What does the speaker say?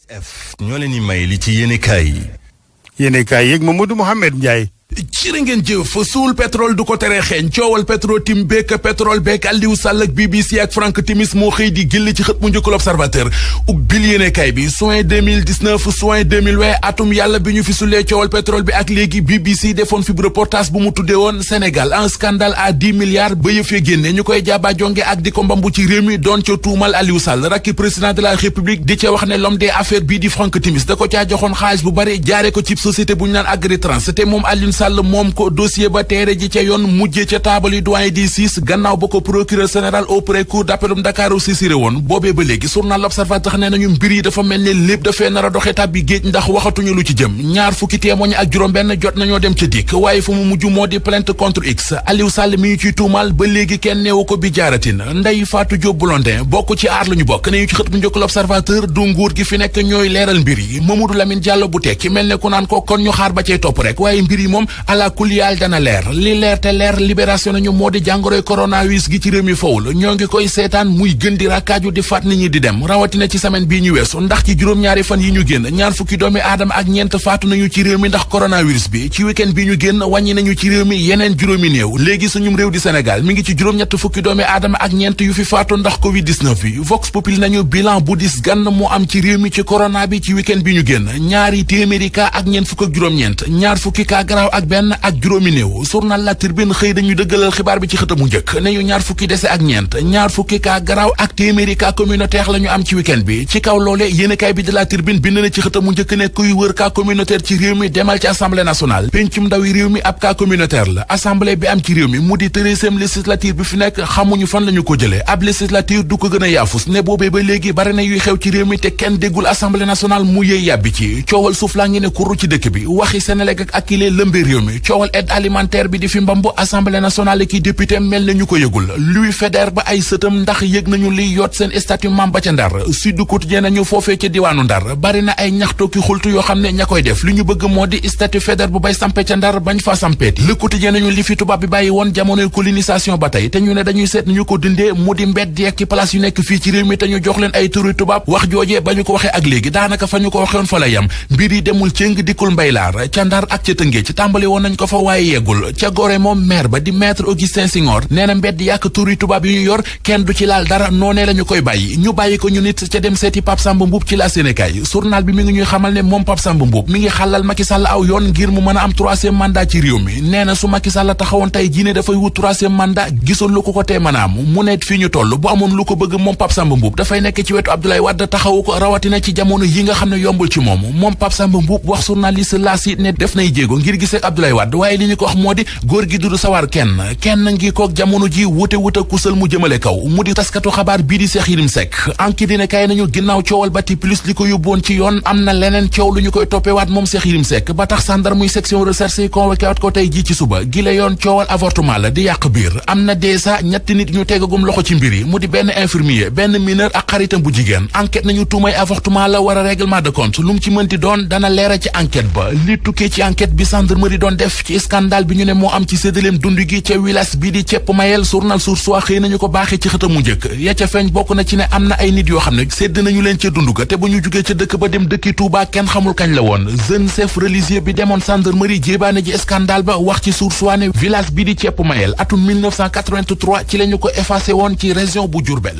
F ñoo leen di may li ci yéenekaay yi. yéenekaay yeeg Mamadou Mouhamed Ndiaye. cirë ngeen jëf suul pétrole du ko tere xeeñ coowal Petro-Tim beek pétrole beek Aliou Sall ak BBC ak Frank Timis moo xëy di gilli ci xët mu njëkk l'Observateur ubbil yéenekaay bi juin 2019 juin 2020 atum yàlla bi ñu fi sulee coowal pétrole bi ak léegi BBC defoon fi reportage bu mu tuddee woon Sénégal un scandale à 10 milliards ba yëf ya génne ñu koy jaaba jonge ak di ko mbambu ci réew mi doon ca tuumal Aliou Sall rakki président de la République di ca wax ne l'homme des affaires bii di Frank Timis da ko caa joxoon xaalis bu bari jaare ko ci société bu ñu naan Agritrans te moom Aliou Sall moom ko dossier ba teere ji ca yoon mujjee ca taabali doyen des six gannaaw ba ko procureur général auprès cour d'appel Dakar saisiré woon boobee ba léegi journal L'Observateur nee nañu mbir yi dafa mel ne lépp dafee nar a doxe tàbbi géej ndax waxatuñu lu ci jëm ñaar fukki témoin ak juróom-benn jot nañoo dem ca dikk waaye fu mu mujj moo di plainte contre X Aliou Sall mi ñu ciy tuumal ba léegi kenn neewu ko bi jaaratin Ndeye Fatou Diop Blondin bokk ci aar la ñu bokk ne ñu ci xët bu njëkk L'Observateur du nguur gi fi nekk ñooy leeral mbir yi Mamadou Lamine Diallo bu tekki mel ne ku naan ko kon ñu xaar ba cay topp rek waaye mbir yi moom kuliyal dana leer li leer te leer libération nañu moo di jàngoroy coronavirus gi ci réew mi fawul ñoo ngi koy seetaan muy gën di rakkaaju di faat nit ñi di dem rawatina ci semaine bii ñu weesu ndax ci juróom-ñaari fan yi ñu génn ñaar fukki doomi aadama ak ñeent faatu nañu ci réew mi ndax coronavirus bi ci week-end bi ñu génn wàññi nañu ci réew mi yeneen juróomi néew léegi suñum réew di Sénégal mi ngi ci juróom-ñett fukki doomi aadama ak ñeent yu fi faatu ndax covid-19 bi Vox Populi nañu bilan bu dis gann moo am ci réew mi ci corona bi ci week-end bi ñu génn ñaari téeméeri cas ak ñeent fukk ak juróom-ñeent ñaar fukki cas garaaw ak benn ak juróomi néew journal La Tribune xëy dañu dëggalal xibaar bi ci xëtamu njëkk ne ñu ñaar fukki dese ak ñeent ñaar fukki cas garaaw ak téeméeri cas communautaire la ñu am ci week-end bi ci kaw loole yéenekaay bi de La Tribune bind na ci xëtamu njëkk ne kuy wër cas communautaire ci réew mi demal ci assemblée nationale pencum ndawi réew mi ab cas communautaire la assemblée bi am ci réew mi mu di 13e législature bi fi nekk xamuñu fan la ñu ko jëlee ab législature du ko gën a yaafus ne boobee ba léegi bari na yuy xew ci réew mi te kenn déggul assemblée nationale mu yëy yàbbi ci coowal suuf laa ngi ne kurru ci dëkk bi waxi Senelec ak Akilee lëmbe réew mi coowal aide alimentaire bi di fi mbambu assemblée nationale ki député mel na ñu ko yëgul Louis Faidherbe ba ay sëtam ndax yëg nañu liy yoot seen statut membre ca Ndar Sud Quotidien nañu foofee ca diwaanu Ndar bari na ay ñaxtoo ki xultu yoo xam ne ña koy def li ñu bëgg moo di statut Faidherbe bu bay sampe ca Ndar bañ fa sampeeti Le Quotidien nañu li fi tubaab bi bàyyi woon jamonoy colonisation ba tey te ñu ne dañuy seet ñu ko dindee mu di mbedd yeeg ci place yu nekk fii ci réew mi te ñu jox leen ay turi tubaab wax joojee ba ñu ko waxee ak léegi daanaka fa ñu ko waxewoon fa la yam mbir yi demul cëng dikkul mbaylaar ca Ndar ak ca Tëngéej ci tàmbali woon nañ ko fa waaye yeggul ca Gorée moom maire ba di maître Augustin Senghor nee na mbedd yàq turi tubaab yu ñu yor kenn du ci laal dara noonee la ñu koy bàyyi ñu bàyyi ko ñu nit ca dem seeti Pape Samba Mboup ci la Sénégal journal bi mi ngi ñuy xamal ne moom Pape Samba Mboup mi ngi xàllal Macky Sall aw yoon ngir mu mën a am 3e mandat ci réew mi nee na su Macky Sall taxawoon tey jii ne dafay wut 3e mandat gisul lu ko tee mën a am mu ne fii ñu toll bu amoon lu ko bëgg moom Pape Samba Mboup dafay nekk ci wetu Abdoulaye Wade taxawu ko rawatina ci jamono yi nga xam ne yombul ci moom Pape Samba Mboup wax journaliste laas yi ne def nay jéego ngir gisee Abdoulaye Wade waaye li ñu ko wax moo di góor gi du sawar kenn ngi kook jamono ji wute kusal mu jëmale kaw mu di taskatu xabaar bii di Cheikh Yérim Seck enquête dina kay nañu ginnaaw coowal Bati Plus li ko yóbboon ci yoon am na leneen coow lu ñu koy toppewaat moom Cheikh Yérim Seck ba tax gendarmerie section recherche yi convoqué waat ko tey ji ci suba gile yoon coowal avortement la di yàq biir am na déjà ñetti nit ñu tegagum loxo ci mbir yi mu di benn infirmier benn mineur ak xaritam bu jigéen enquête nañu tuumay avortement la war a règlement de compte lu mu ci mënti doon dana leera ci enquête ba li tukkee ci enquête bi gendarmerie doon def ci scandale bi ñu ne moo am ci séddaleem dund gi ca village bi di cepp mayel journal Source A xëy nañu ko baaxee ci xëtam mu njëkk ya ca feeñ bokk na ci ne am na ay nit yoo xam ne sédd nañu leen ca dund ga te bu ñu jugee ca dëkk ba dem dëkki Touba kenn xamul kañ la woon jeune chef religieux bi demoon gendarmerie jéebaane ji scandale ba wax ci Source A ne village bi di cepp mayel atum 1983 ci la ñu ko effacé woon ci région bu Diourbel